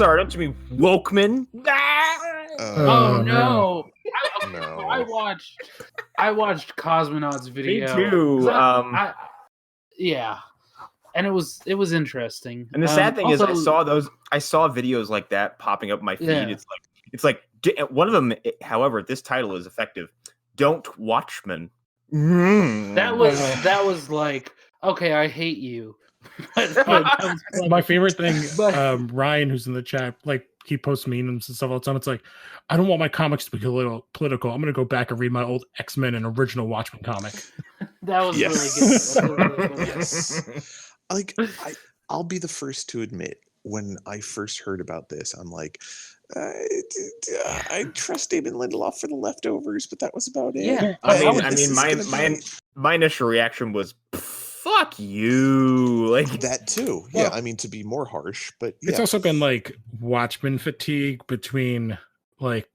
sorry, don't you mean Wokeman? Oh no. No. I watched Cosmonaut's video. Me too. Yeah. And it was interesting. And the sad thing is, also, I saw videos like that popping up in my feed. Yeah. It's like one of them. However, this title is effective. Don't Watchmen. That was like, okay, I hate you. My favorite thing, Ryan, who's in the chat, like he posts memes and stuff all the time. It's like, I don't want my comics to be a little political. I'm gonna go back and read my old X-Men and original Watchmen comic. That was really good. Yes. Like, I'll be the first to admit, when I first heard about this, I'm like, I trust David Lindelof for the leftovers, but that was about it. Yeah. My initial reaction was, fuck you. Like that too. Yeah, I mean, to be more harsh, but yeah. It's also been like Watchmen fatigue between like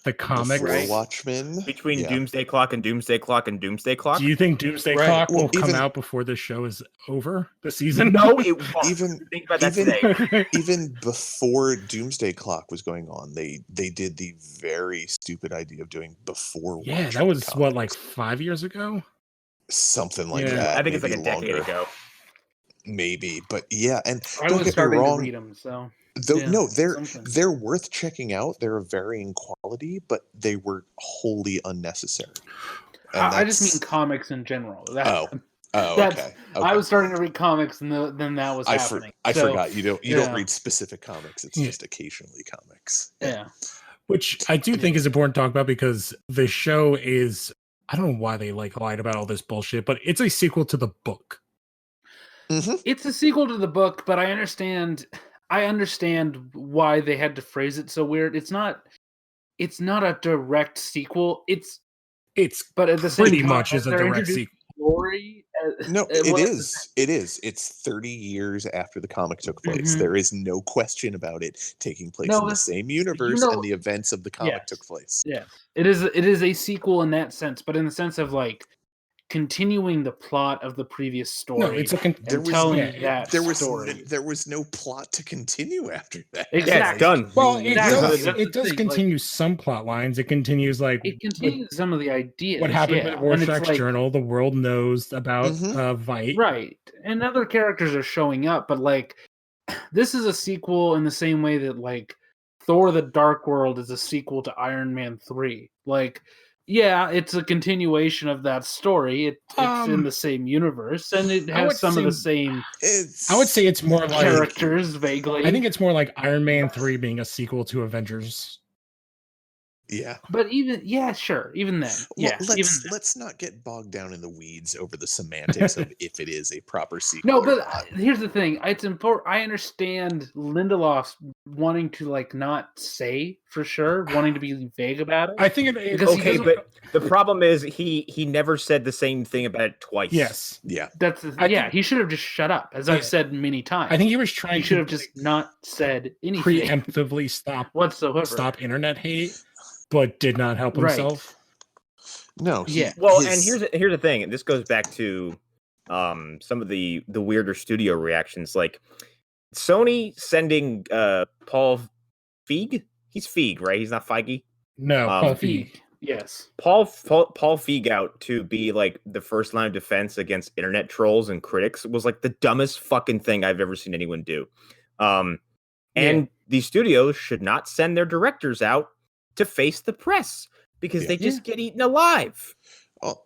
the comics. Before Watchmen. Between Doomsday Clock and Doomsday Clock and Doomsday Clock. Do you think Doomsday Clock will come out before this show is over, the season? No, it won't. Think about that today. Even before Doomsday Clock was going on, they did the very stupid idea of doing before Watchmen. Yeah, that was comics. what, like 5 years ago? Something like that. I think it's like a longer. decade ago. Maybe, but yeah, and I don't was get me starting wrong. to read them, so No, they're worth checking out. They're of varying quality, but they were wholly unnecessary. I just mean comics in general. Okay. I was starting to read comics, and then that was happening. I forgot you don't read specific comics. It's just occasionally comics. Yeah. Which I do think is important to talk about, because the show is, I don't know why they lied about all this bullshit, but it's a sequel to the book. Mm-hmm. It's a sequel to the book, but I understand why they had to phrase it so weird. It's not a direct sequel. It's but at the same pretty time, much is a direct sequel. Story, no, it is. It's 30 years after the comic took place. Mm-hmm. There is no question about it taking place in the same universe, and the events of the comic took place. Yeah, it is a sequel in that sense, but in the sense of like continuing the plot of the previous story. No, it's there was no plot to continue after that. Exactly. Yeah, it's done. Well, it does continue some plot lines. It continues some of the ideas. What happened with Rorschach's journal? The world knows about Vite. Right, and other characters are showing up, but like this is a sequel in the same way that like Thor: The Dark World is a sequel to Iron Man 3. Like, yeah, it's a continuation of that story. It's in the same universe, and it has some of the same. I would say it's more like characters vaguely. I think it's more like Iron Man 3 being a sequel to Avengers. Yeah, but even then, let's not get bogged down in the weeds over the semantics of if it is a proper sequel. No, but here's the thing: it's important. I understand Lindelof wanting to like not say for sure, wanting to be vague about it. I think it's okay, but the problem is he never said the same thing about it twice. Yes, yeah, he should have just shut up, as I've said many times. I think he was trying. He should have just not said anything. Preemptively stop internet hate. But did not help himself. Right. No. And here's the thing, and this goes back to some of the weirder studio reactions, like Sony sending Paul Feig. He's Feig, right? He's not Feige. No, Paul Feig. Yes. Paul Feig out to be like the first line of defense against internet trolls and critics was like the dumbest fucking thing I've ever seen anyone do. And these studios should not send their directors out to face the press, because they just get eaten alive. Or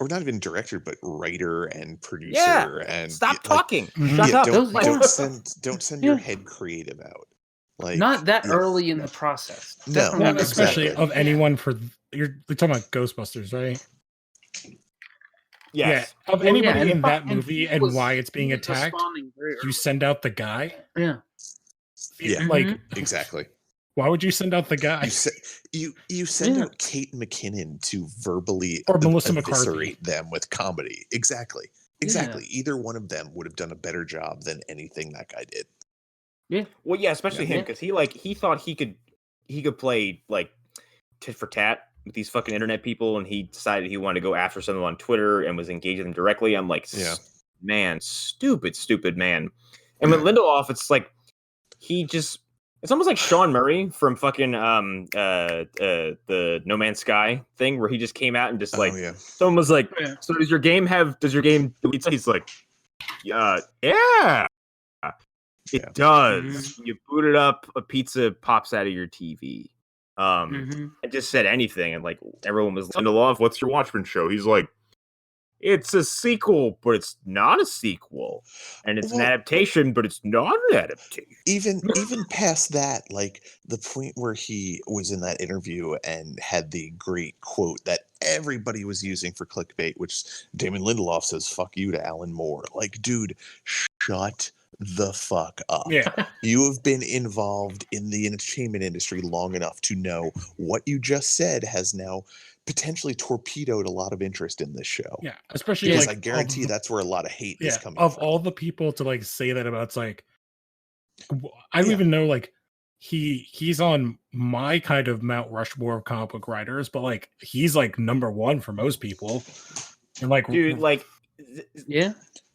not even director, but writer and producer. And stop talking. Shut up. Don't send your head creative out. Like, not that early in the process. No, especially of anyone. For you're talking about Ghostbusters, right? Yes. Yeah, of anybody in that movie and why it's being attacked, you send out the guy. Yeah. Exactly. Why would you send out the guy? You send out Kate McKinnon to verbally or Melissa eviscerate them with comedy. Exactly. Yeah. Either one of them would have done a better job than anything that guy did. Yeah. Well, yeah, especially him, because he thought he could play like tit for tat with these fucking internet people, and he decided he wanted to go after someone on Twitter and was engaging them directly. I'm like, man, stupid man. And with Lindelof, it's like he just It's almost like Sean Murray from fucking the No Man's Sky thing, where he just came out and just like someone was like, "So does your game delete?" He's like, yeah, it does. Mm-hmm. You boot it up, a pizza pops out of your TV. I just said anything, and like everyone was Lindelof. What's your Watchmen show? He's like, it's a sequel, but it's not a sequel, and it's an adaptation, but it's not an adaptation. Even past that, like the point where he was in that interview and had the great quote that everybody was using for clickbait, which Damon Lindelof says, "Fuck you" to Alan Moore. Like, dude, shut the fuck up. Yeah. You have been involved in the entertainment industry long enough to know what you just said has now potentially torpedoed a lot of interest in this show. Yeah, especially because like, I guarantee that's where a lot of hate is coming of from. all the people to like say that about, it's like, I don't even know, like he's on my kind of Mount Rushmore of comic book writers, but like he's like number one for most people. And like, dude, like,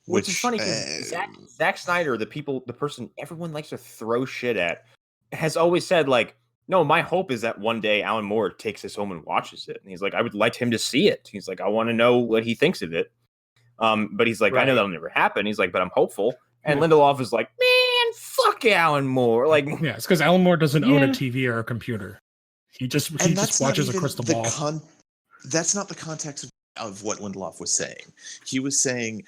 which is funny because Zack Snyder, the person everyone likes to throw shit at, has always said like, no, my hope is that one day Alan Moore takes this home and watches it. And he's like, I would like him to see it. He's like, I want to know what he thinks of it. But he's like, I know that'll never happen. He's like, but I'm hopeful. And Lindelof is like, man, fuck Alan Moore. Like, yeah, it's because Alan Moore doesn't own a TV or a computer. He just watches a crystal ball. That's not the context of what Lindelof was saying. He was saying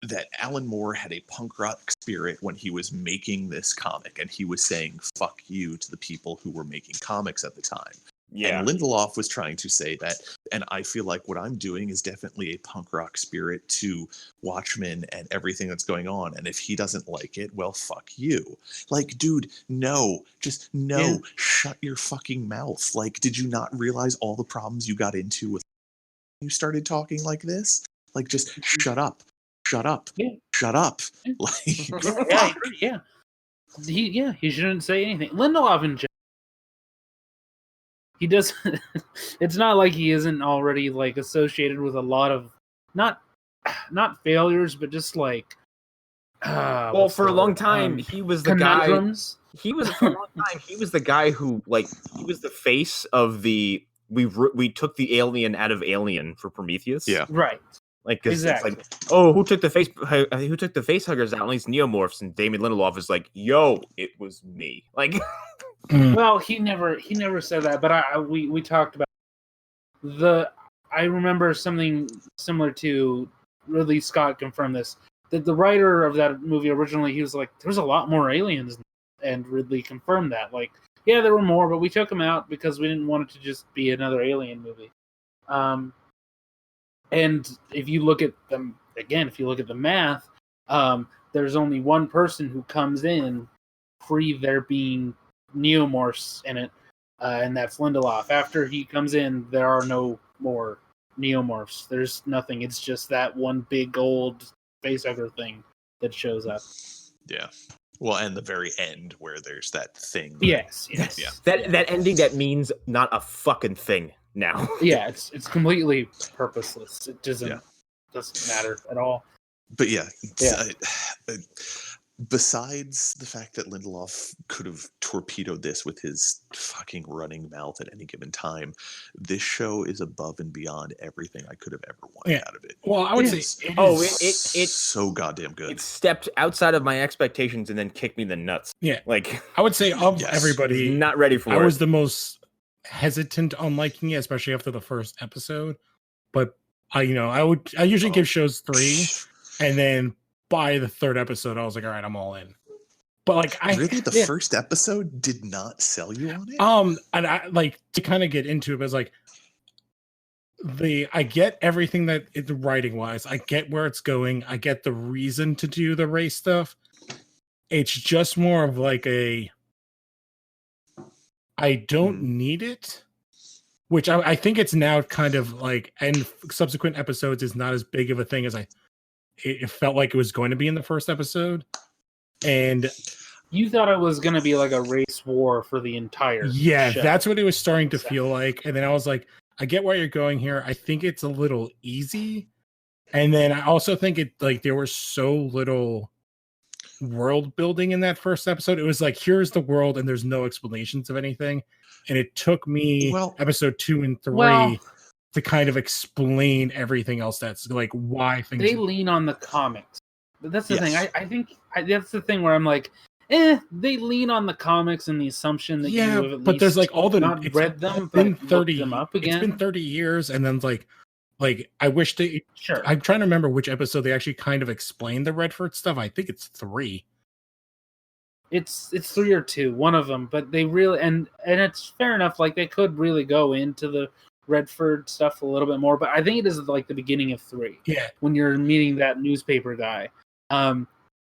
that Alan Moore had a punk rock spirit when he was making this comic, and he was saying "fuck you" to the people who were making comics at the time. Yeah. And Lindelof was trying to say that, and I feel like what I'm doing is definitely a punk rock spirit to Watchmen and everything that's going on. And if he doesn't like it, well, fuck you. Like, dude, no, just no, shut your fucking mouth. Like, did you not realize all the problems you got into with you started talking like this? Like, just shut up. Shut up. Shut up. Like, He shouldn't say anything. Lindelof in general, he does. It's not like he isn't already like associated with a lot of not failures, but just like. Well, for a long time, he was the conundrums. guy. He was for a long time. He was the guy who, like, he was the face of the. We took the alien out of Alien for Prometheus. Yeah, right. Like, exactly. It's like, oh, who took the face huggers out? And these neomorphs, and Damon Lindelof is like, yo, it was me. Like, well, he never said that, but we talked about I remember something similar to Ridley Scott confirmed this, that the writer of that movie originally, he was like, there's a lot more aliens, and Ridley confirmed that. Like, yeah, there were more, but we took them out because we didn't want it to just be another Alien movie. And if you look at them again, if you look at the math, there's only one person who comes in pre there being neomorphs in it, and that's Lindelof. After he comes in, there are no more neomorphs. There's nothing. It's just that one big old facehugger thing that shows up. Yeah. Well, and the very end where there's that thing. Yes. Yeah. That ending that means not a fucking thing now. Yeah, it's completely purposeless. It doesn't matter at all. But besides the fact that Lindelof could have torpedoed this with his fucking running mouth at any given time, this show is above and beyond everything I could have ever wanted out of it. Well, I would say it's so goddamn good. It stepped outside of my expectations and then kicked me in the nuts. Yeah. Like, I would say of everybody, not ready for it. I was the most hesitant on liking it, especially after the first episode. But I usually give shows 3, and then by the 3rd episode, I was like, all right, I'm all in. But like, the first episode did not sell you on it. And I like to kind of get into it, but it's like I get everything that the writing wise, I get where it's going, I get the reason to do the race stuff. It's just more of like I don't need it, which I think it's now kind of like, and subsequent episodes is not as big of a thing as it felt like it was going to be in the first episode. And you thought it was going to be like a race war for the entire show. That's what it was starting to feel like. And then I was like, I get where you're going here. I think it's a little easy. And then I also think it like there was so little world building in that first episode. It was like, here's the world and there's no explanations of anything. And it took me episode 2 and 3 to kind of explain everything else that's like why things they lean on the comics. But that's the thing. I think that's the thing where I'm like, they lean on the comics and the assumption that you have at but there's like all the not read them, been but 30 them up again. It's been 30 years, and then like I wish they. Sure. I'm trying to remember which episode they actually kind of explained the Redford stuff. I think it's 3. It's 3 or 2, one of them. But they really and it's fair enough. Like they could really go into the Redford stuff a little bit more, but I think it is like the beginning of 3. Yeah, when you're meeting that newspaper guy.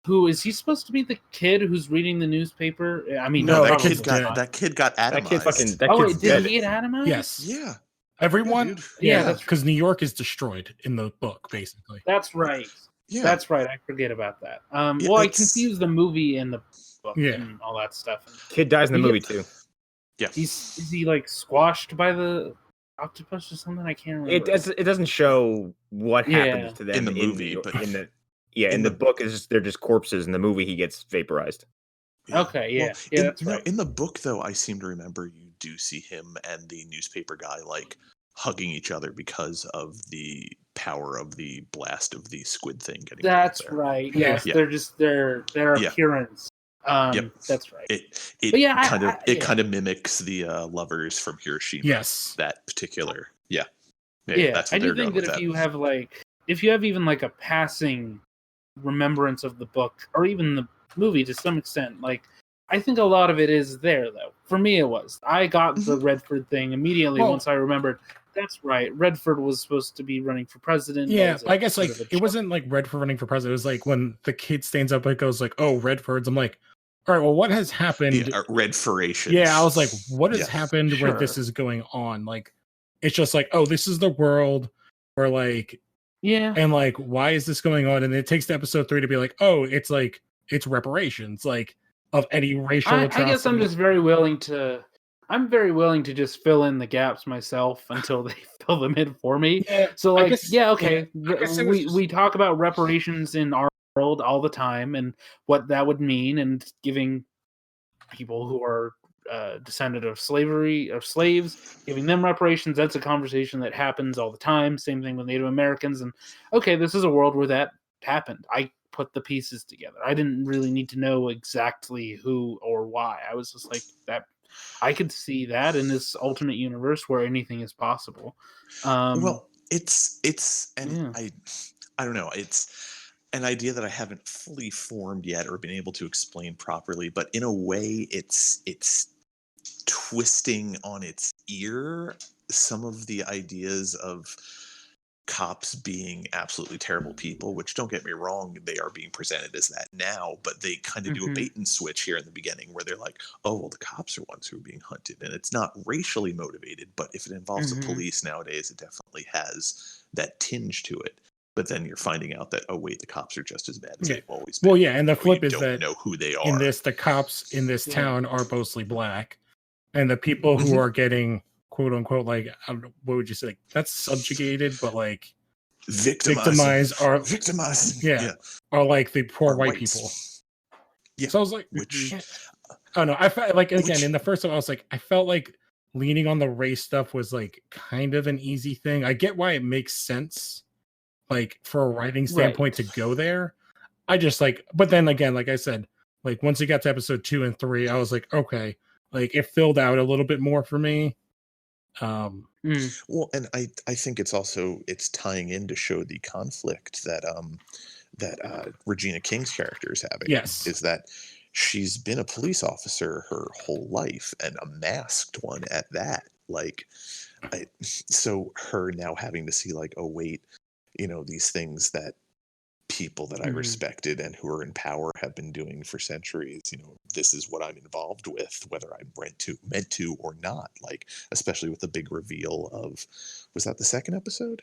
Who is he supposed to be? The kid who's reading the newspaper? I mean, no, that kid got atomized. Did he get atomized? Yes. Yeah. Everyone. Yeah, because New York is destroyed in the book, basically. That's right. Yeah. That's right. I forget about that. Well, I confused the movie and the book and all that stuff. Kid dies in the movie too. Yeah. Is he like squashed by the octopus or something? I can't remember. It doesn't show what happens to them in the movie, but in the book they're just corpses. In the movie, he gets vaporized. Okay, that's right. In the book, though, I seem to remember you do see him and the newspaper guy like hugging each other because of the power of the blast of the squid thing getting. That's right. Yes, they're just their appearance. That's right. It kind of mimics the lovers from Hiroshima. Yes, that particular. Yeah. That's what I do think that if you have even like a passing remembrance of the book or even the movie to some extent, like I think a lot of it is there though. For me, it was. I got the Redford thing immediately once I remembered. That's right. Redford was supposed to be running for president. Yeah, I guess like it wasn't like Redford running for president. It was like when the kid stands up and goes like, "Oh, Redford's." I'm like, all right, well, what has happened? Redforation. Yeah, I was like, what has happened where this is going on? Like, it's just like, oh, this is the world where like, and like, why is this going on? And it takes to episode 3 to be like, oh, it's like it's reparations, like of any racial atrocity. I guess I'm just very willing to just fill in the gaps myself until they fill them in for me. Yeah, so like, we talk about reparations in our world all the time and what that would mean, and giving people who are descendant of slaves, giving them reparations. That's a conversation that happens all the time. Same thing with Native Americans. And okay, this is a world where that happened. I put the pieces together. I didn't really need to know exactly who or why. I was just like that. I could see that in this alternate universe where anything is possible. Well, I don't know. It's an idea that I haven't fully formed yet or been able to explain properly, but in a way it's twisting on its ear some of the ideas of cops being absolutely terrible people, which, don't get me wrong, they are being presented as that now, but they kind of do a bait and switch here in the beginning where they're like, oh, well, the cops are ones who are being hunted, and it's not racially motivated, but if it involves the police nowadays, it definitely has that tinge to it. But then you're finding out that, oh wait, the cops are just as bad as they've always been. Well, yeah, and the flip is that know who they are. In this, the cops in this town are mostly black, and the people who are getting quote unquote, like, I don't know, what would you say? Like, that's subjugated, but like victimized are like the poor white people. Yeah. So I was like, I don't know. I felt like again in the first one, I was like, I felt like leaning on the race stuff was like kind of an easy thing. I get why it makes sense, like for a writing standpoint to go there. I just like, but then again, like I said, like once it got to episode 2 and 3, I was like, okay, like it filled out a little bit more for me. Well, and I think it's tying in to show the conflict that Regina King's character is having. Yes, is that she's been a police officer her whole life, and a masked one at that. Like, so her now having to see like, oh wait, you know, these things that people that I respected and who are in power have been doing for centuries, you know, this is what I'm involved with, whether I'm meant to or not. Like, especially with the big reveal of, was that the second episode?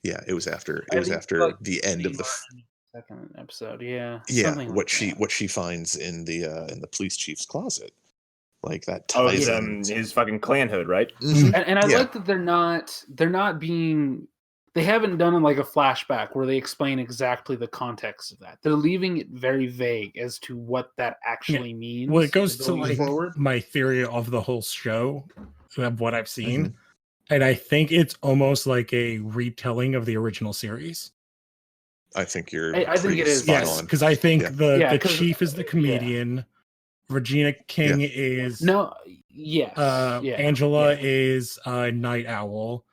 Yeah, it was after the end of the second episode. Yeah. What she finds in the police chief's closet. Like that ties in his fucking clan hood, right? And I like that they're not being they haven't done like a flashback where they explain exactly the context of that. They're leaving it very vague as to what that actually means. Well, it goes to going forward. my theory of the whole show, of what I've seen, and I think it's almost like a retelling of the original series. I think you're. I think it is. Yes, because I think the 'cause- chief is the comedian. Regina King is Angela is Night Owl.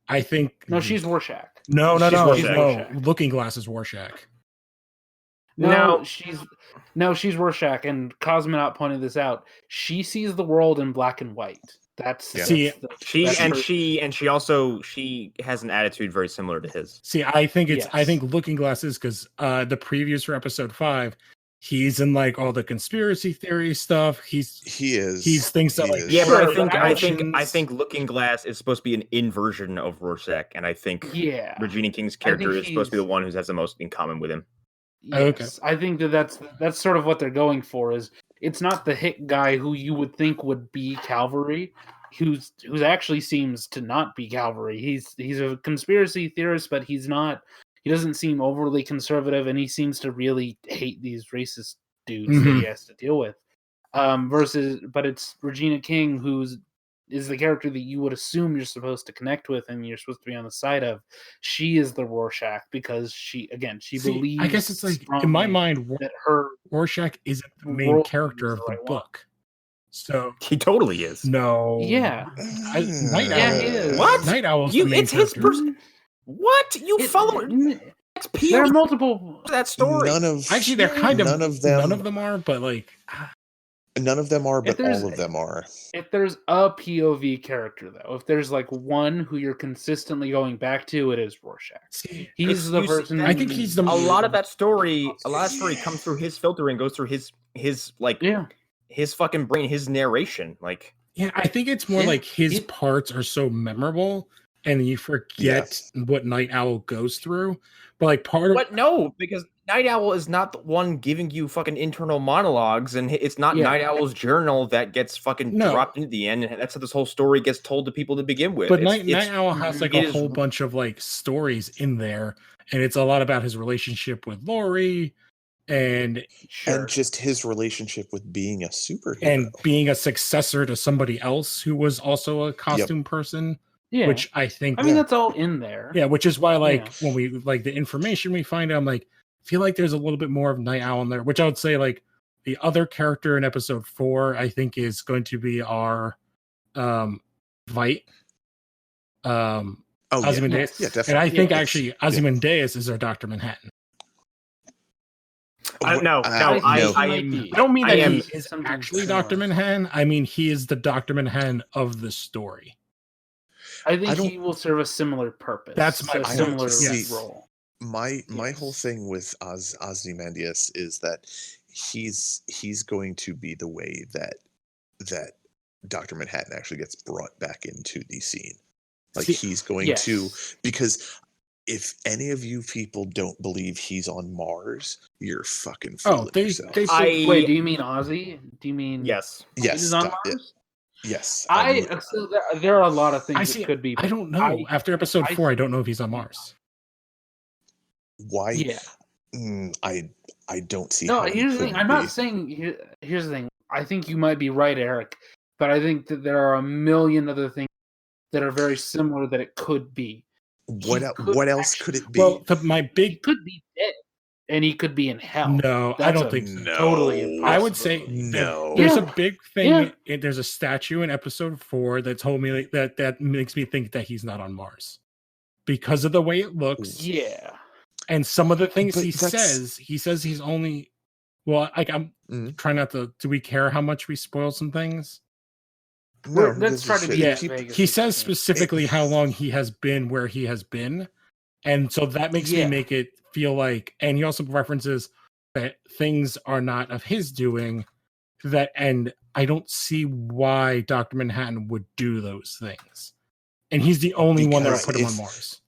I think she's Rorschach. No. Rorschach. Looking Glass is Rorschach. She's Rorschach, and Cosmonaut pointed this out. She sees the world in black and white. She has an attitude very similar to his. See, I think I think Looking Glass is because the previews for episode 5. He's in like all the conspiracy theory stuff. He thinks that like but I think Looking Glass is supposed to be an inversion of Rorschach, and I think Regina King's character is supposed to be the one who has the most in common with him. Yes, okay. I think that's sort of what they're going for. Is it's not the hit guy who you would think would be Calvary, who's actually seems to not be Calvary. He's a conspiracy theorist, but he's not. He doesn't seem overly conservative, and he seems to really hate these racist dudes that he has to deal with. But it's Regina King is the character that you would assume you're supposed to connect with and you're supposed to be on the side of. She is the Rorschach because she believes. I guess it's like in my mind that her Rorschach isn't the main character of the book. So he totally is. No. Yeah. Night Owl. Yeah, he is. What? Night Owl's the main character. His person. What follow? There are multiple that story. They're kind of none of them are, but like none of them are, but all of them are. If there's a POV character, though, if there's like one who you're consistently going back to, it is Rorschach. He's the person. I think he's the. A lot of that story comes through his filtering, goes through his his fucking brain, his narration. Like, I think it's more like his parts are so memorable. And you forget what Night Owl goes through. But like because Night Owl is not the one giving you fucking internal monologues, and it's not Night Owl's journal that gets fucking dropped into the end, and that's how this whole story gets told to people to begin with. But Night Owl has like a whole bunch of like stories in there, and it's a lot about his relationship with Laurie and just his relationship with being a superhero and being a successor to somebody else who was also a costume person. Yeah. Which I think that's all in there. Yeah, which is why when we like the information we find out, I'm like, I feel like there's a little bit more of Night Owl in there, which I would say like the other character in episode 4, I think is going to be our Vite. Ozymandias. Yeah, definitely. And I think actually Ozymandias is our Dr. Manhattan. I don't mean that he is actually Dr. Manhattan. I mean he is the Dr. Manhattan of the story. I think he will serve a similar purpose. That's my similar role. My whole thing with Ozymandias is that he's going to be the way that Dr. Manhattan actually gets brought back into the scene. Like he's going to, because if any of you people don't believe he's on Mars, you're fucking fooling yourself. Wait, do you mean Ozzy? Do you mean yes? He's on Mars? Yes. So there are a lot of things that could be. I don't know. After episode 4, I don't know if he's on Mars. Why? Yeah. I don't see. No, here's the thing. I'm not saying. Here's the thing. I think you might be right, Eric, but I think that there are a million other things that are very similar that it could be. What else could it be? Well, could be dead. And he could be in hell. No, I don't think so. Totally impossible. I would say no. There's a big thing. There's a statue in episode 4 that told me that makes me think that he's not on Mars because of the way it looks. Yeah. And some of the things he says he's only. Well, like I'm trying not to. Do we care how much we spoil some things? No, let's try to be as vague as he says specifically how long he has been where he has been, and so that makes me make it feel like, and he also references that things are not of his doing, and I don't see why Dr. Manhattan would do those things. And he's the only one that would put him on Mars.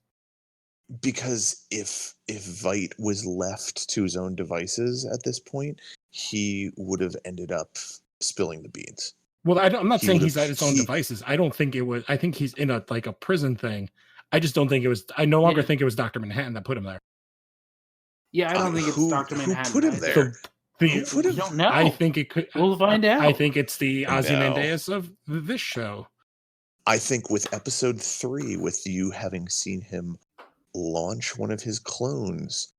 Because if Vite was left to his own devices at this point, he would have ended up spilling the beans. Well, I'm not saying he's at his own devices. I don't think it was. I think he's in a prison thing. I just don't think it was. I no longer think it was Dr. Manhattan that put him there. Yeah, I don't think it's Dr. Manhattan. Who put him there? Who put him? I don't know. I think it could. We'll find out. I think it's the Ozymandias of this show. I think with episode 3, with you having seen him launch one of his clones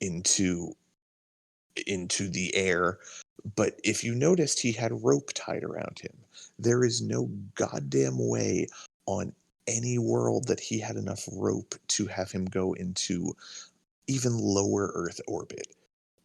into the air, but if you noticed, he had rope tied around him. There is no goddamn way on any world that he had enough rope to have him go into even lower Earth orbit.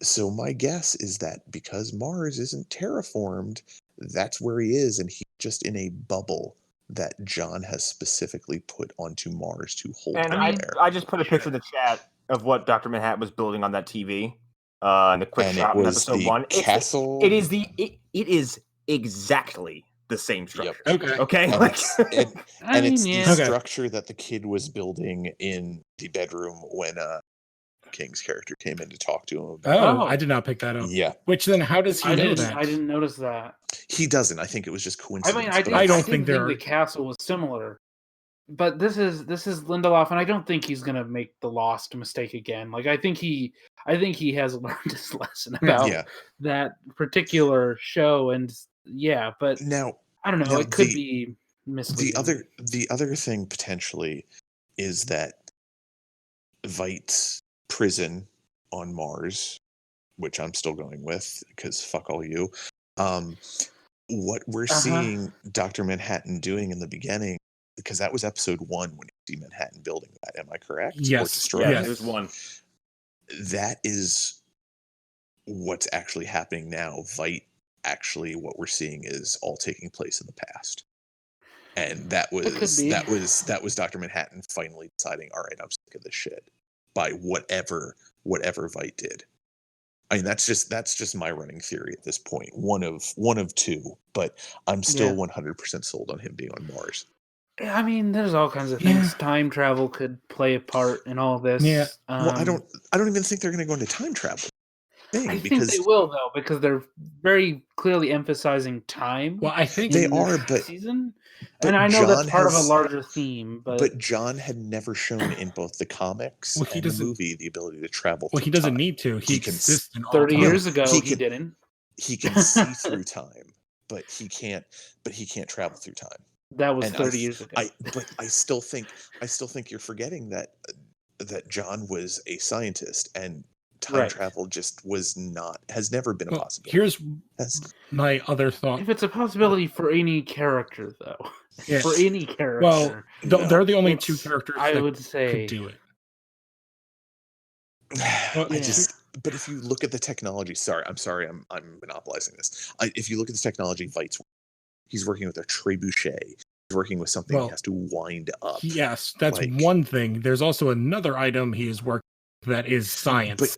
So my guess is that because Mars isn't terraformed, that's where he is, and he's just in a bubble that John has specifically put onto Mars to hold him there. I just put a picture in the chat of what Dr. Manhattan was building on that TV. And the quick shot in episode 1. Castle. It is exactly the same structure. Yep. Okay. And it's the structure that the kid was building in the bedroom when King's character came in to talk to him. Oh, I did not pick that up. Yeah. Which then, how does he know that? I didn't notice that. He doesn't. I think it was just coincidence. I don't think the castle was similar. But this is Lindelof, and I don't think he's gonna make the Lost mistake again. Like I think he has learned his lesson about that particular show, and but now I don't know. It could be misleading. The other thing potentially is that Veight's prison on Mars, which I'm still going with because fuck all you. What we're seeing Dr. Manhattan doing in the beginning, because that was episode 1 when you see Manhattan building that. Am I correct? Yes. Yeah, there's 1. That is what's actually happening now. Veidt, actually, what we're seeing is all taking place in the past. And that was Dr. Manhattan finally deciding, all right, I'm sick of this shit, by whatever Veidt did. I mean, that's just my running theory at this point. One of 2, but I'm still 100% sold on him being on Mars. I mean, there's all kinds of things. Time travel could play a part in all this. Yeah. Well, I don't even think they're going to go into time travel. I think they will though, because they're very clearly emphasizing time. Well, I think they are, but season, and I know that's part of a larger theme. But John had never shown in both the comics and the movie the ability to travel. Well, he doesn't need to. He can. 30 years ago, he didn't. He can see through time, but he can't. But he can't travel through time. That was 30 years ago. But I still think you're forgetting that John was a scientist and time travel just has never been a possibility. Here's my other thought. If it's a possibility for any character, though, for any character, well, they're the only 2 characters I would say could do it. But if you look at the technology, I'm monopolizing this. If you look at the technology, he's working with a trebuchet. He's working with something he has to wind up. Yes, that's one thing. There's also another item he is working that is science.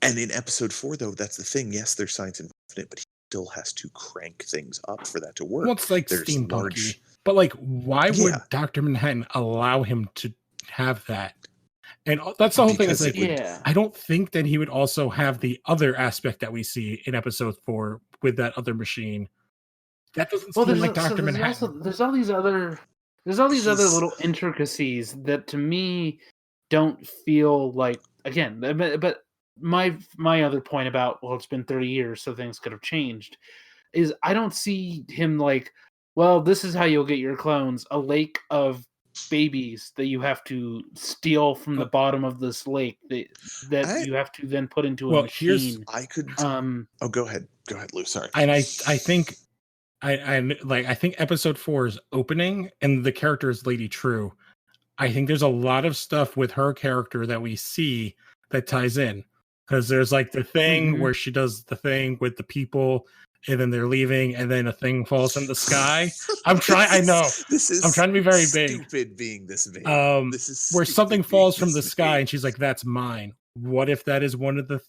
And in episode 4, though, that's the thing. Yes, there's science involved in it, but he still has to crank things up for that to work. Well, it's like steampunky. But why would Dr. Manhattan allow him to have that? And that's the whole thing. Is I don't think that he would also have the other aspect that we see in episode 4 with that other machine. That doesn't seem like Dr. Manhattan. There's all these other little intricacies that to me don't feel like, again, but my other point about, well, it's been 30 years, so things could have changed, is I don't see him like, well, this is how you'll get your clones, a lake of babies that you have to steal from the bottom of this lake that you have to then put into a machine. Go ahead, Lou. Sorry. And I think I think episode 4's opening and the character is Lady True. I think there's a lot of stuff with her character that we see that ties in, because there's the thing where she does the thing with the people and then they're leaving and then a thing falls from the sky. I'm trying to be very big. Stupid being this big. This is where something falls from the sky and she's like, that's mine. What if that is one of the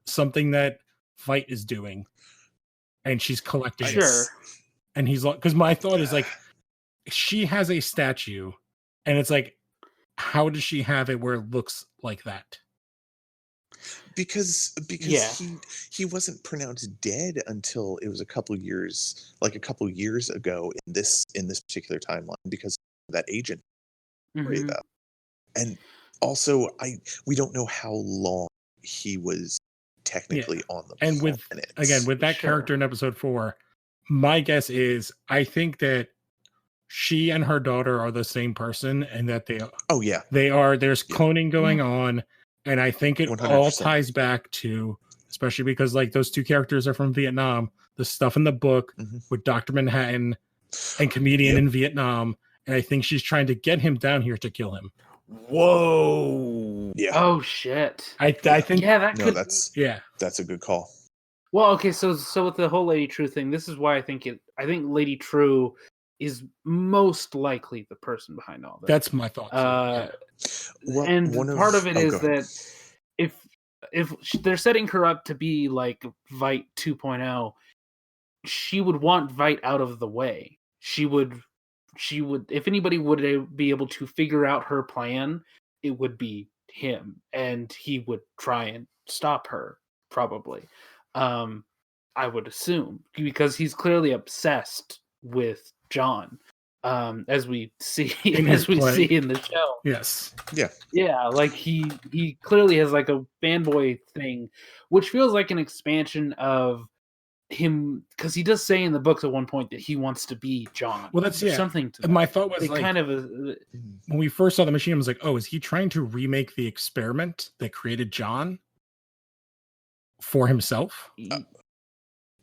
something that Veidt is doing and she's collecting it? And he's like, because my thought is she has a statue and it's how does she have it where it looks like that? Because he wasn't pronounced dead until it was a couple years ago in this particular timeline, because of that agent. worry Mhm. about. And also, we don't know how long he was technically on the And planet. with that Sure. character in episode 4, my guess is I think that she and her daughter are the same person, and that there's cloning going on, and I think it 100%. all ties back to, especially because like those two characters are from Vietnam, the stuff in the book with Dr. Manhattan and comedian in Vietnam, and I think she's trying to get him down here to kill him. Whoa. Yeah. Oh shit. I think that's a good call. Well, okay, so with the whole Lady True thing, this is why I think Lady True is most likely the person behind all this. That's my thought too. And part of it is that if they're setting her up to be like Vite 2.0, she would want Vite out of the way. She would, if anybody would be able to figure out her plan, it would be him, and he would try and stop her, probably. I would assume, because he's clearly obsessed with John, as we see in the show. Yes. Yeah, like he clearly has like a fanboy thing, which feels like an expansion of him, because he does say in the books at one point that he wants to be John. Well, that's something to that. My thought was like, kind of when we first saw the machine, I was like, oh, is he trying to remake the experiment that created John for himself?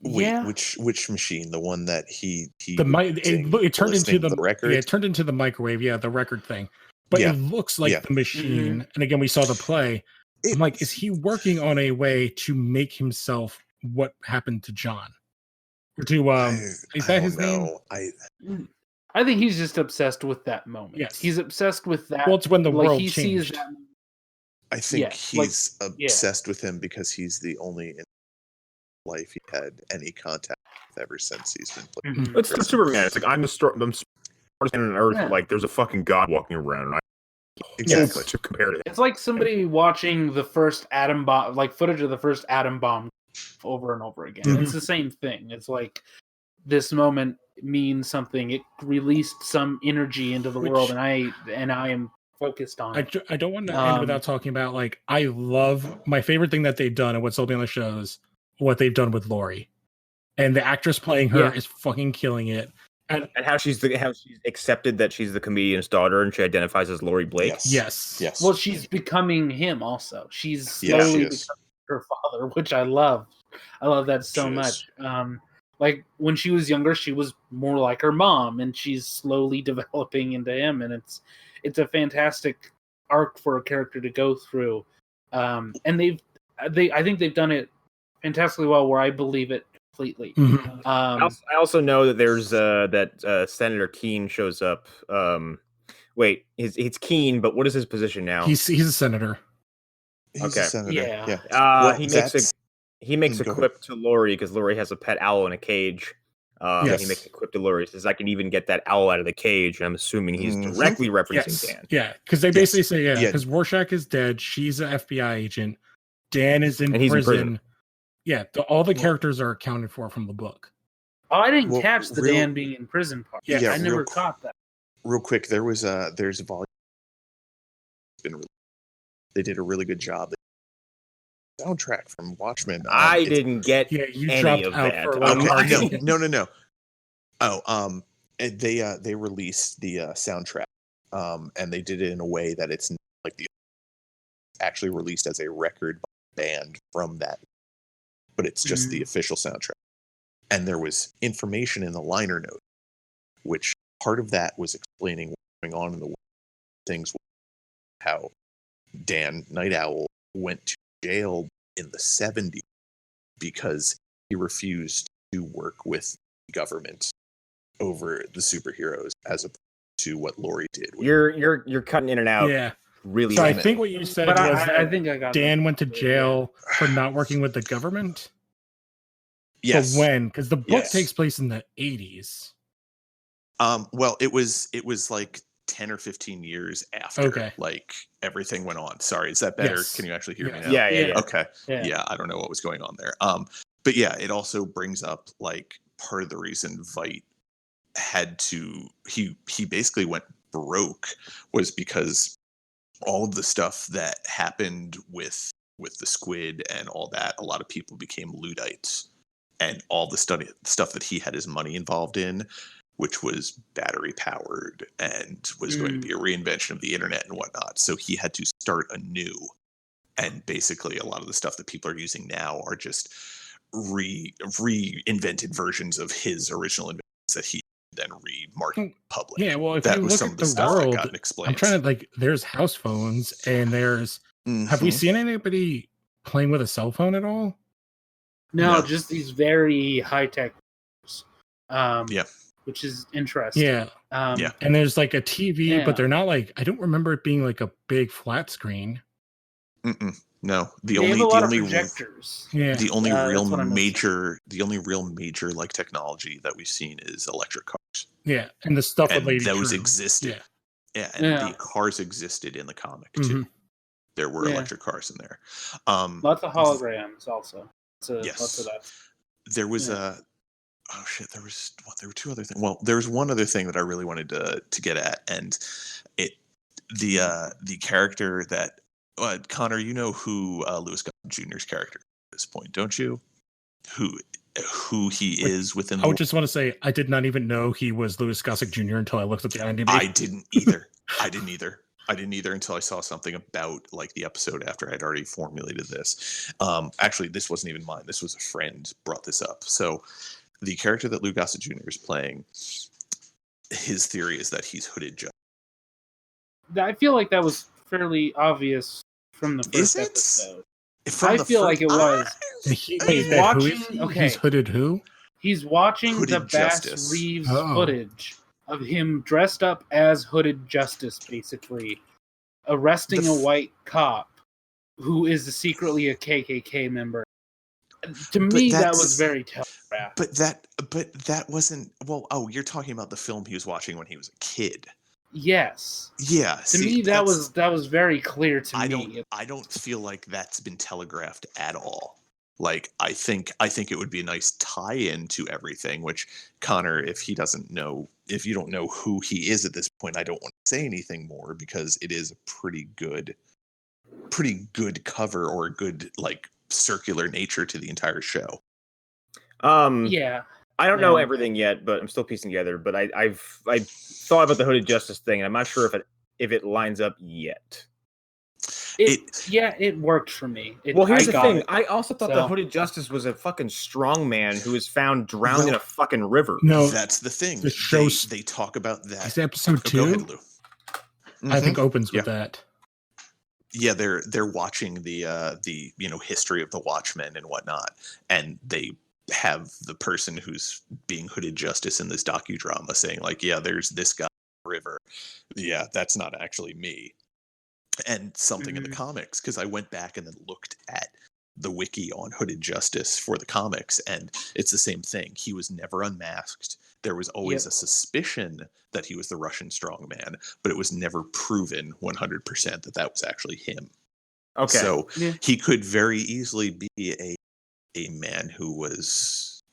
Wait, which machine? The one that he it turned into the record. Yeah, it turned into the microwave. Yeah, the record thing. But it looks like the machine. And again, we saw the play. I'm like, is he working on a way to make himself what happened to John? Or to is that his name? I think he's just obsessed with that moment. Yes, he's obsessed with that. Well, it's when the world he changed. Sees that. I think he's obsessed with him because he's the only in life he had any contact with ever since he's been playing. It's the Superman. It's like I'm the smartest man on Earth. Like there's a fucking god walking around. Exactly. To compare to that. It's like somebody watching the first atom bomb, like footage of the first atom bomb, over and over again. It's the same thing. It's like this moment means something. It released some energy into the world, and I am focused on it. I don't want to end without talking about, like, I love my favorite thing that they've done and what's sold me on the shows, what they've done with Lori, and the actress playing her is fucking killing it. And how she's accepted that she's the comedian's daughter and she identifies as Lori Blake. Yes. Well, she's becoming him also. She's slowly becoming her father, which I love. I love that so much. Like when she was younger, she was more like her mom, and she's slowly developing into him, and it's a fantastic arc for a character to go through. And I think they've done it fantastically well, where I believe it completely. I also know that there's that Senator Keene shows up. Wait, it's Keene, but what is his position now? He's a senator. He's a senator. Yeah. Well, he makes a quip to Lori because Lori has a pet owl in a cage. He makes a quip to Lori. He says, "I can even get that owl out of the cage." And I'm assuming he's directly referencing Dan. Yeah, because they basically say, because Rorschach is dead. She's an FBI agent. Dan is in prison. Yeah, all the characters are accounted for from the book. Oh, I didn't catch the Dan being in prison part. I never caught that. Real quick, there's a volume. They did a really good job. The soundtrack from Watchmen. I didn't get any of that. No. Oh, and they released the soundtrack, and they did it in a way that it's like actually released as a record band from that. But it's just the official soundtrack. And there was information in the liner note, which part of that was explaining what's going on in the world. Things, how Dan Night Owl went to jail in the 70s because he refused to work with the government over the superheroes, as opposed to what Lori did. You're cutting in and out. Yeah. Really. So I think what you said was I think I got Dan went to jail for not working with the government. Yes. But when? Because the book takes place in the 80s. Well, it was like 10 or 15 years after like everything went on. Sorry, is that better? Yes. Can you actually hear me now? Yeah. Okay. Yeah, I don't know what was going on there. But yeah, it also brings up like part of the reason Vite had to he basically went broke was because all of the stuff that happened with the squid and all that, a lot of people became Luddites, and all the stuff that he had his money involved in, which was battery powered and was going to be a reinvention of the internet and whatnot. So he had to start anew. And basically a lot of the stuff that people are using now are just reinvented versions of his original inventions that he then remarketed public. Yeah, well, if that you was look some at of the the stuff world, that got explained. I'm trying to like. There's house phones, and there's. Have we seen anybody playing with a cell phone at all? No, just these very high tech. Yeah. Which is interesting. Yeah. Yeah. And there's like a TV, but they're not like. I don't remember it being like a big flat screen. No, the only projectors. The only real major like technology that we've seen is electric cars. Yeah, and the stuff and with those existed. The cars existed in the comic too. There were electric cars in there. Lots of holograms also. Yes. Lots of that. There was there were two other things. Well, there was one other thing that I really wanted to get at, and the character that Connor, you know who Louis Gossett Jr.'s character is at this point, don't you? Who he is within the... I would just want to say I did not even know he was Louis Gossett Jr. until I looked at the IMDb. I didn't either. I didn't either until I saw something about like the episode after I'd already formulated this. Actually, this wasn't even mine. This was a friend brought this up. So the character that Lou Gossett Jr. is playing, his theory is that he's hooded Justice. I feel like that was fairly obvious from the first episode. I feel like it was. He's watching. Okay, he's hooded who? He's watching Hooded the Justice. Bass Reeves footage of him dressed up as Hooded Justice, basically arresting a white cop who is secretly a KKK member. To me, that was very telegraphed. But that wasn't. Well, you're talking about the film he was watching when he was a kid. Yes. Yeah. To me, that was very clear to me. I don't feel like that's been telegraphed at all. Like I think it would be a nice tie-in to everything. Which Connor, if you don't know who he is at this point, I don't want to say anything more because it is a pretty good cover or a good like circular nature to the entire show. Yeah. I don't know everything yet, but I'm still piecing together. But I've thought about the Hooded Justice thing, and I'm not sure if it lines up yet. It worked for me. Here's the thing. I also thought the Hooded Justice was a fucking strong man who was found drowned in a fucking river. No, that's the thing. They talk about that. Is episode 2? Go ahead, Lou. I think opens with that. Yeah, they're watching the history of the Watchmen and whatnot, and they have the person who's being Hooded Justice in this docudrama saying like, yeah, there's this guy in the river. Yeah, that's not actually me. And something in the comics, because I went back and then looked at the wiki on Hooded Justice for the comics, and it's the same thing. He was never unmasked. There was always a suspicion that he was the Russian strongman, but it was never proven 100% that was actually him. Okay. So he could very easily be a man who was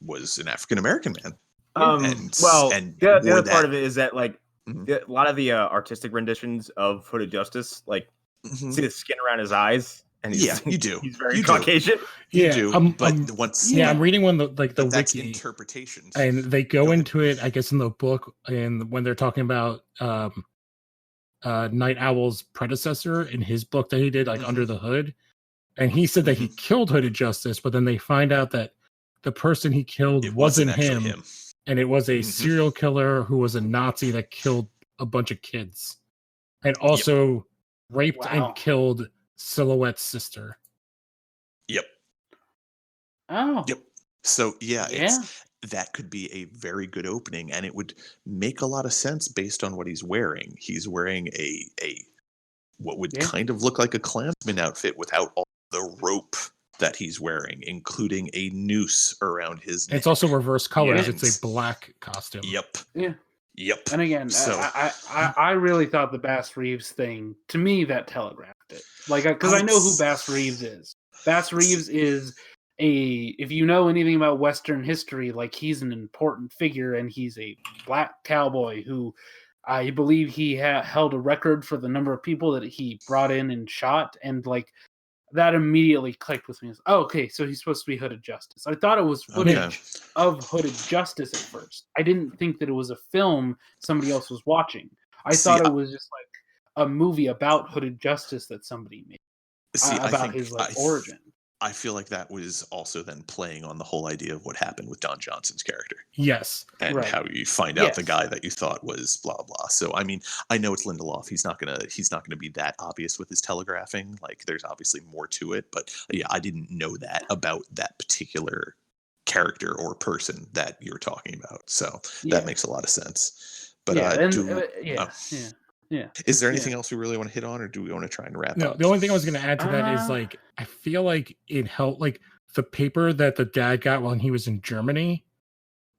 an African American man. The other part of it is that like a lot of the artistic renditions of Hooded Justice, like see the skin around his eyes, and you do. He's very Caucasian. You do. I'm reading one the wiki. That's interpretations, and they go into it, I guess, in the book, and when they're talking about Night Owl's predecessor in his book that he did, like Under the Hood. And he said that he killed Hooded Justice, but then they find out that the person he killed wasn't him. And it was a serial killer who was a Nazi that killed a bunch of kids. And also raped and killed Silhouette's sister. Yep. Oh. Yep. So, that could be a very good opening, and it would make a lot of sense based on what he's wearing. He's wearing a what would kind of look like a Klansman outfit without all the rope that he's wearing, including a noose around his neck. It's also reverse colors. It's a black costume. Yep. Yeah. Yep. And again, I really thought the Bass Reeves thing, to me, that telegraphed it. Like, because I know who Bass Reeves is. Bass Reeves is if you know anything about Western history, like he's an important figure, and he's a black cowboy who I believe he held a record for the number of people that he brought in and shot, and like that immediately clicked with me. Oh, okay, so he's supposed to be Hooded Justice. I thought it was footage of Hooded Justice at first. I didn't think that it was a film somebody else was watching. I thought it was just like a movie about Hooded Justice that somebody made. About his origin. I feel like that was also then playing on the whole idea of what happened with Don Johnson's character. Yes. And how you find out the guy that you thought was blah blah. So I mean, I know it's Lindelof. He's not gonna be that obvious with his telegraphing. Like there's obviously more to it, but yeah, I didn't know that about that particular character or person that you're talking about. So that makes a lot of sense. But is there anything else we really want to hit on, or do we want to try and wrap up? The only thing I was going to add to that is like I feel like it helped, like the paper that the dad got when he was in Germany,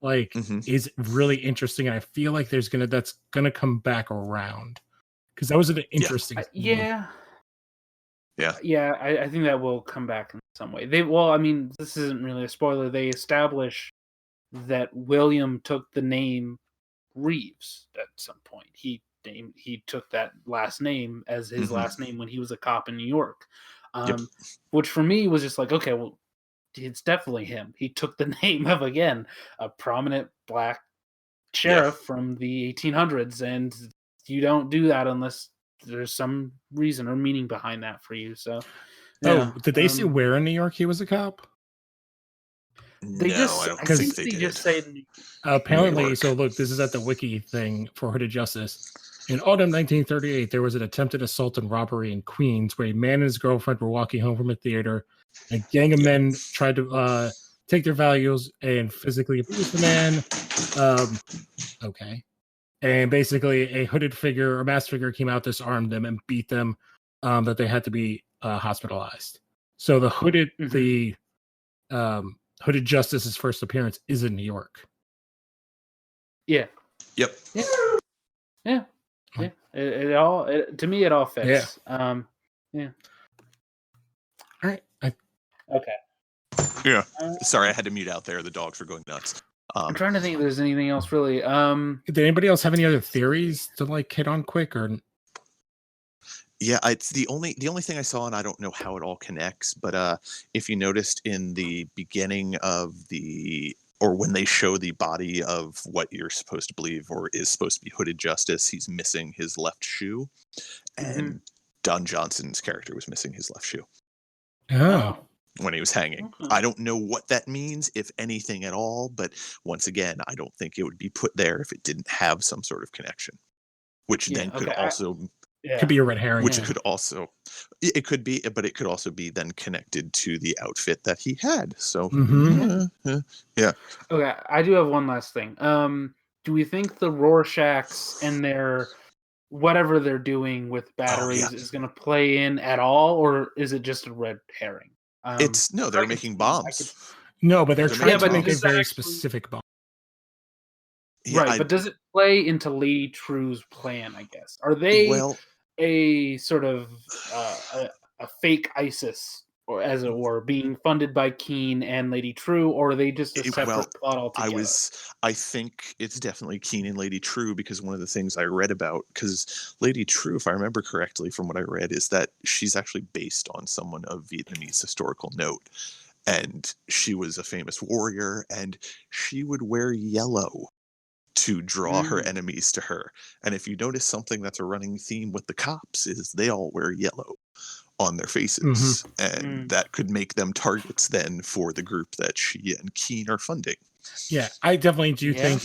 like is really interesting, and I feel like that's gonna come back around because that was an interesting. I think that will come back in some way. I mean, this isn't really a spoiler. They establish that William took the name Reeves at some point. He took that last name as his last name when he was a cop in New York, which for me was just like, okay, well, it's definitely him. He took the name of, again, a prominent black sheriff from the 1800s, and you don't do that unless there's some reason or meaning behind that for you. So, did they say where in New York he was a cop? They just say apparently. So look, this is at the wiki thing for Hooded Justice. In autumn 1938, there was an attempted assault and robbery in Queens where a man and his girlfriend were walking home from a theater. A gang of men tried to take their valuables and physically abuse the man. And basically a hooded figure, a masked figure came out, disarmed them, and beat them, that they had to be hospitalized. So the Hooded Justice's first appearance is in New York. Yeah. Yep. Yeah. To me, it all fits. Yeah. All right. Okay. Yeah. Sorry, I had to mute out there. The dogs were going nuts. I'm trying to think if there's anything else really. Did anybody else have any other theories to like hit on quick or? Yeah, it's the only thing I saw, and I don't know how it all connects, but if you noticed in the beginning of or when they show the body of what you're supposed to believe or is supposed to be Hooded Justice, he's missing his left shoe, and Don Johnson's character was missing his left shoe. Oh. When he was hanging. I don't know what that means, if anything at all, but once again, I don't think it would be put there if it didn't have some sort of connection, which then could also... could be a red herring. Which could also... It could be, but it could also be then connected to the outfit that he had. So, yeah. Okay, I do have one last thing. Do we think the Rorschachs and their... whatever they're doing with batteries is going to play in at all, or is it just a red herring? They're making bombs. No, but they're trying to make a very specific bomb. Yeah, right, but does it play into Lady True's plan, I guess? Are they a sort of a fake ISIS, or as it were, being funded by Keene and Lady True, or are they just a separate plot altogether? I think it's definitely Keene and Lady True, because one of the things I read about, because Lady True, if I remember correctly from what I read, is that she's actually based on someone of Vietnamese historical note. And she was a famous warrior, and she would wear yellow to draw her enemies to her. And if you notice something that's a running theme with the cops is they all wear yellow on their faces, and that could make them targets then for the group that she and Keene are funding. Yeah, I definitely do think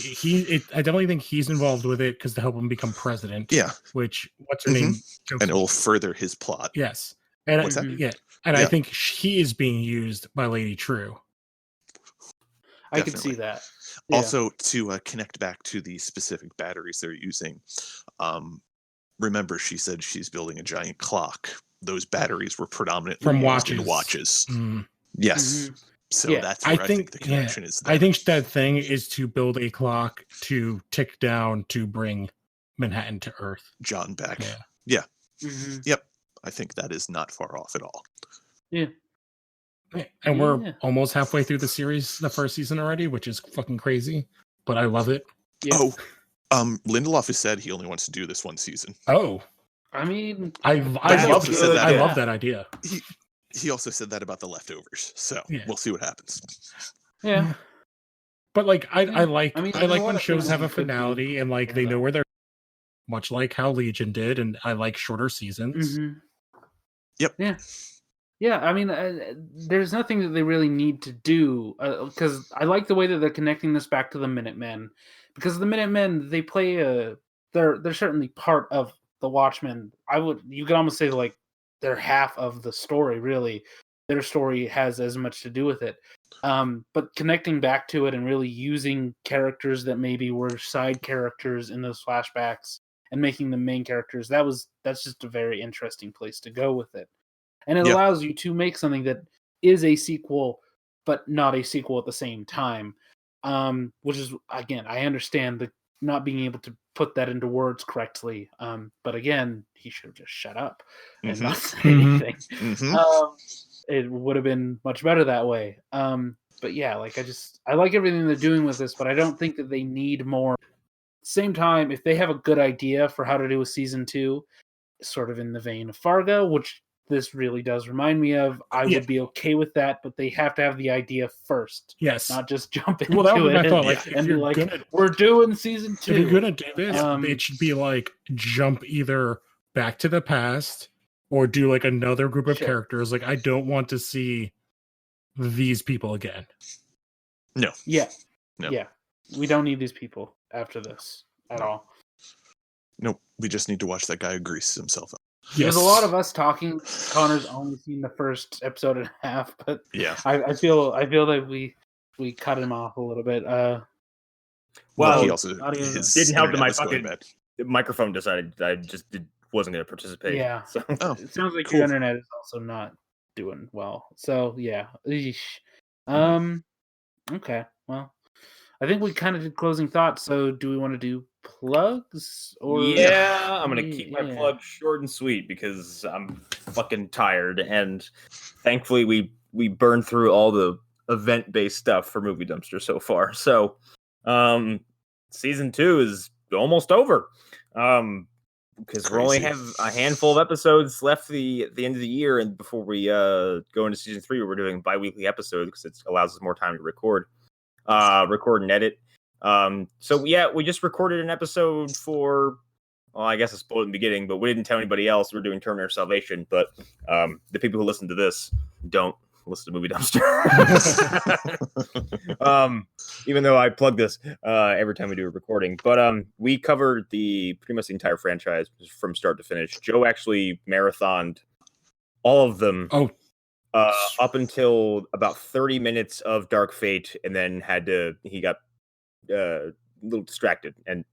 I definitely think he's involved with it because to help him become president. Yeah, which what's her name? And it will further his plot. Yes, and I think he is being used by Lady True. I could see that. Yeah. Also, to connect back to the specific batteries they're using, remember she said she's building a giant clock. Those batteries were predominantly from watches. Yes. So that's where I think the connection is there. I think that thing is to build a clock to tick down to bring Manhattan to Earth. John back. Yeah. Yep. I think that is not far off at all. Yeah. And we're almost halfway through the series, the first season already, which is fucking crazy, but I love it. Yeah. Oh, Lindelof has said he only wants to do this one season. Oh, I mean, I love that idea. He also said that about The Leftovers, so we'll see what happens. Yeah. But like I like I when shows have a finality and like they know where they're, much like how Legion did, and I like shorter seasons. Mm-hmm. Yep. Yeah. I mean, there's nothing that they really need to do because I like the way that they're connecting this back to the Minutemen, because the Minutemen, they play they're certainly part of the Watchmen. You could almost say like they're half of the story. Really, their story has as much to do with it. But connecting back to it and really using characters that maybe were side characters in those flashbacks and making them main characters, that's just a very interesting place to go with it. And it allows you to make something that is a sequel, but not a sequel at the same time. Which is, again, I understand the not being able to put that into words correctly. But again, he should have just shut up and not say anything. It would have been much better that way. But yeah, like I like everything they're doing with this, but I don't think that they need more. Same time, if they have a good idea for how to do a season 2, sort of in the vein of Fargo, which this really does remind me of, I would be okay with that, but they have to have the idea first. Yes. Not just jump into that was it my thought. Like, and be like, we're doing season 2. If you're gonna do this, it should be like jump either back to the past or do like another group of characters. Like, I don't want to see these people again. No. Yeah. We don't need these people after this at all. Nope. We just need to watch that guy who greases himself up. Yes. There's a lot of us talking. Connor's only seen the first episode and a half, but I feel that we cut him off a little bit. Well, he also didn't help that my fucking microphone decided I just wasn't going to participate. Yeah. So. It sounds like your internet is also not doing well. So yeah. Okay. Well, I think we kind of did closing thoughts. So do we want to do plugs? Or I'm going to keep my plug short and sweet because I'm fucking tired. And thankfully we burned through all the event-based stuff for Movie Dumpster so far. So season 2 is almost over. Because we only have a handful of episodes left at the end of the year, and before we go into season 3, we're doing bi-weekly episodes because it allows us more time to record and edit. So yeah, we just recorded an episode for, well, I guess I spoiled in the beginning, but we didn't tell anybody else we're doing Terminator Salvation. But the people who listen to this don't listen to Movie Dumpster. Even though I plug this every time we do a recording. But we covered pretty much the entire franchise from start to finish. Joe actually marathoned all of them up until about 30 minutes of Dark Fate, and then he got a little distracted, and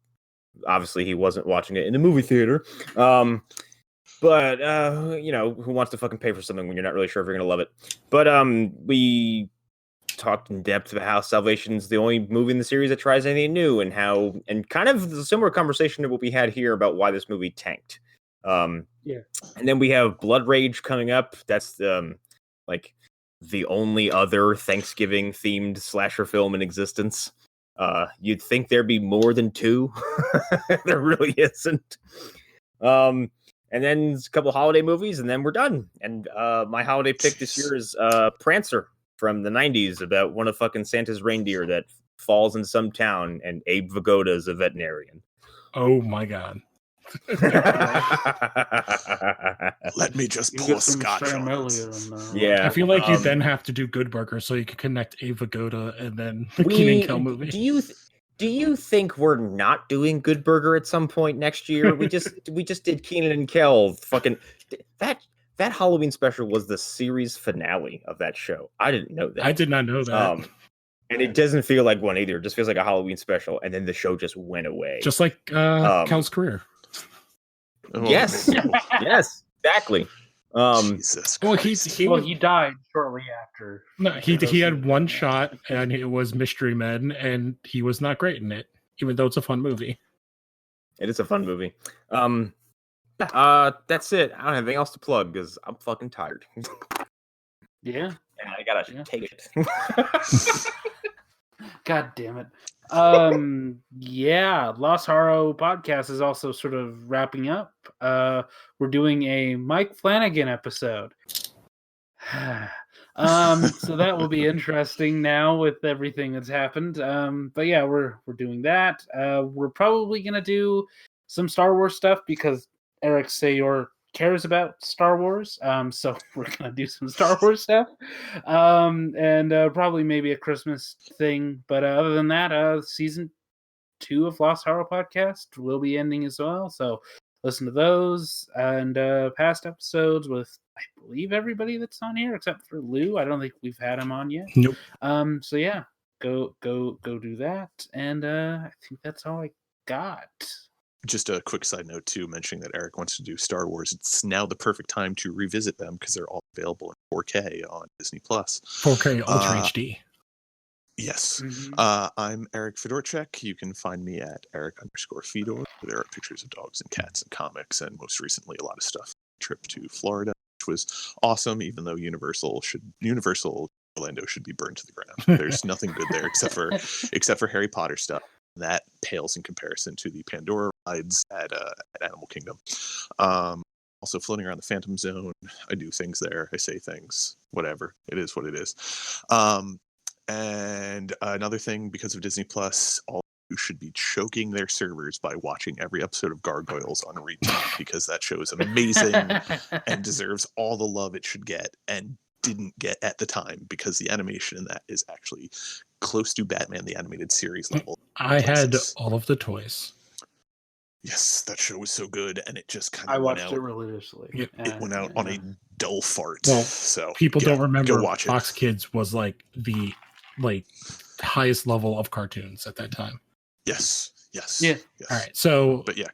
obviously he wasn't watching it in the movie theater. But, who wants to fucking pay for something when you're not really sure if you're going to love it? But we talked in depth about how Salvation's the only movie in the series that tries anything new, and kind of the similar conversation to what we had here about why this movie tanked. And then we have Blood Rage coming up. That's like the only other Thanksgiving-themed slasher film in existence. You'd think there'd be more than 2. There really isn't. And then a couple of holiday movies, and then we're done. And my holiday pick this year is Prancer from the 90s, about one of fucking Santa's reindeer that falls in some town, and Abe Vigoda is a veterinarian. Oh my god. Let me just pour scotch on it. Yeah. I feel like you then have to do Good Burger so you can connect Abe Vigoda and then the Keenan Kel movie. Do you think we're not doing Good Burger at some point next year? We just did Keenan and Kel. Fucking that Halloween special was the series finale of that show. I didn't know that. I did not know that. And it doesn't feel like one either. It just feels like a Halloween special, and then the show just went away. Just like Kel's career. Yes. Yes, exactly. Jesus Christ. He died shortly after. No, he had one shot, and it was Mystery Men, and he was not great in it, even though it's a fun movie. It is a fun movie. That's it. I don't have anything else to plug because I'm fucking tired. Yeah. And I gotta take it. God damn it. Yeah, Lost Horror podcast is also sort of wrapping up. We're doing a Mike Flanagan episode. So that will be interesting now with everything that's happened. But yeah, we're doing that. We're probably gonna do some Star Wars stuff because Erik Sayor cares about Star Wars. So we're gonna do some Star Wars stuff. And probably maybe a Christmas thing. But other than that, season 2 of Lost Horror podcast will be ending as well. So listen to those and past episodes with, I believe, everybody that's on here except for Lou. I don't think we've had him on yet. Nope. So yeah, go do that. And I think that's all I got. Just a quick side note too, mentioning that Erik wants to do Star Wars. It's now the perfect time to revisit them because they're all available in 4K on Disney Plus. 4K Ultra HD. Yes. Mhm. I'm Erik Fedorchak. You can find me at Erik_Fedor. There are pictures of dogs and cats and comics, and most recently a lot of stuff. Trip to Florida, which was awesome, even though Universal Orlando should be burned to the ground. There's nothing good there except for Harry Potter stuff. That pales in comparison to the Pandora rides at Animal Kingdom. Also floating around the Phantom Zone. I do things there. I say things. Whatever. It is what it is. And another thing, because of Disney Plus, all of you should be choking their servers by watching every episode of Gargoyles on repeat because that show is amazing and deserves all the love it should get and didn't get at the time because the animation in that is actually close to Batman the Animated Series level. I had all of the toys. Yes, that show was so good, and it just kind of I went watched out. it religiously. Yep. It went out on a dull fart. Well, so People don't remember go watch Fox it. Kids was like the highest level of cartoons at that time. Yes. Yeah. Yes. All right. So But yeah.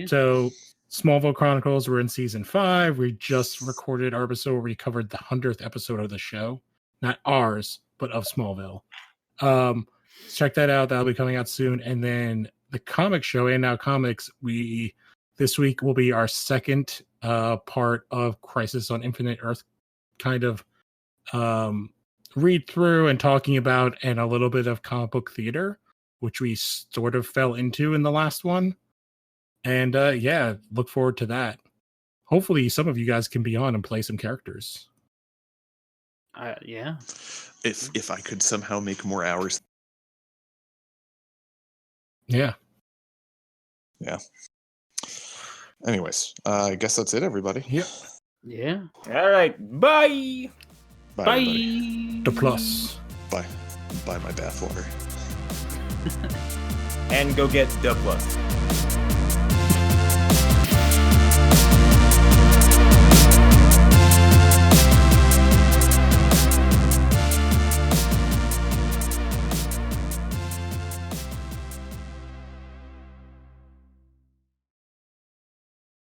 So Smallville Chronicles, we're in season 5. We just recorded our episode where we covered the 100th episode of the show. Not ours, but of Smallville. Check that out. That'll be coming out soon. And then the comic show, And Now Comics, this week will be our second part of Crisis on Infinite Earth, kind of read through and talking about, and a little bit of comic book theater, which we sort of fell into in the last one. And yeah, look forward to that. Hopefully some of you guys can be on and play some characters. Yeah. If I could somehow make more hours. Yeah. Yeah. Anyways, I guess that's it, everybody. Yep. Yeah. All right. Bye. Bye. Bye. Everybody. The plus. Bye. Buy my bathwater. And go get the plus.